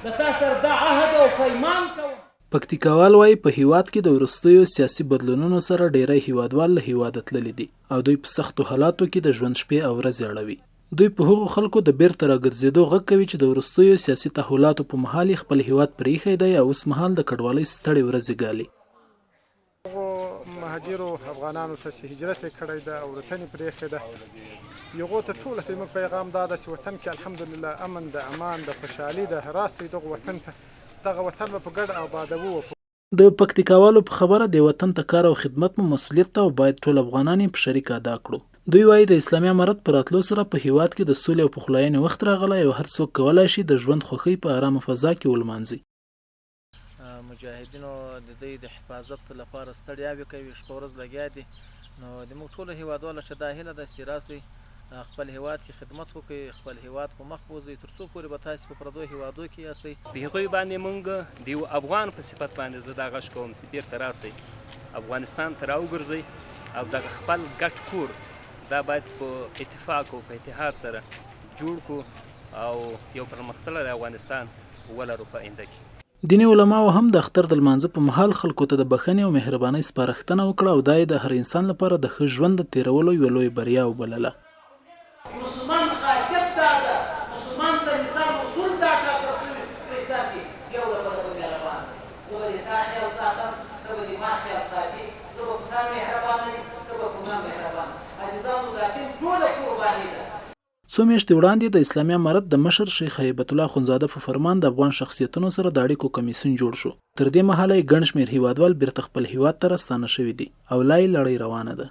د تا سره دا عهد او پیمان کوم. پکتیکاوال وایي په هیواد کې د وروستیو سیاسي بدلونونو سره ډیری هیوادوال له هیواده تللي دي او دوی په سختو حالاتو کې د ژوند شپې او ورځې اړوي. دوی په هغو خلکو د بیرته راګرځېدو غږ کوي چې د وروستیو سیاسي تحولاتو په مهال یې خپل هیواد پرېښی دی او اوس مهال د کډوالۍ ستړې ورځې ګالي. مهاجرو افغانانو ته چې هجرت یې کړی ده او وطن یې پرېښی ده، یغو ته ټوله ته زموږ پیغام دا ده چې وطن کې الحمدلله امن ده، امان ده، خوشحالي ده. راسئ دغه وطن ته، دغه وطن به په ګډه آبادوو. د پکتیکاوالو په خبره د وطن ته کار او خدمت مو مسؤلیت ده او باید ټول افغانان یې په شریک ادا کړو. دوی وایي د اسلامي امارت په راتلو سره په هیواد کې د سولې او پخلاینې وخت راغلی او هر څوک کولی شي د ژوند خوښۍ په ارامه فضا کې ولمانځي. مجاهدینو د دوی د حفاظت لپاره ستړیاوې کوي، شپه ورځ لګیا دي. نو د موږ ټولو هیوادوالو ته دا هیله ده چې راسئ خپل هیواد کې خدمت وکړئ، خپل هیواد په مخ بوځئ، تر څو پورې به تاسې په پردو هیوادو کې یاستئ. په هغوی باندې موږ د یو افغان په صفت باندې زه دا غږ کوم چې بیرته راسئ، افغانستان ته راوګرځئ او دغه خپل ګډ کور دا باید په اتفاق او په اتحاد سره جوړ کړو او یو پرمختللی افغانستان ولرو په آینده کې. دیني علماو هم د اختر د لمانځه په مهال خلکو ته د بښنې او مهربانۍ سپارښتنه وکړه او دا یې د هر انسان لپاره د ښه ژوند د تیرولو یوه لویه بریا وبلله. مسلمان خاصیت دا ده، مسلمان ته نظام اصول دا ټاکل شوي په اسلام کې، یو د بل په مهربان. زه به د تا خیال ساتم، ته به د ما خیال ساتي، زه به په تا مهربانه یم، ته به په ما مهربان. عزیزانو دا دین ټوله قرباني ده. څو میاشتې وړاندې د اسلامي امارت د مشر شیخ هیبت الله اخندزاده په فرمان د افغان شخصیتونو سره د اړیکو کمیسیون جوړ شو. تر دې مهاله یې ګڼ شمېر هیوادوال بیرته خپل هیواد ته راستانه شوي دي او لا یې لړۍ روانه ده.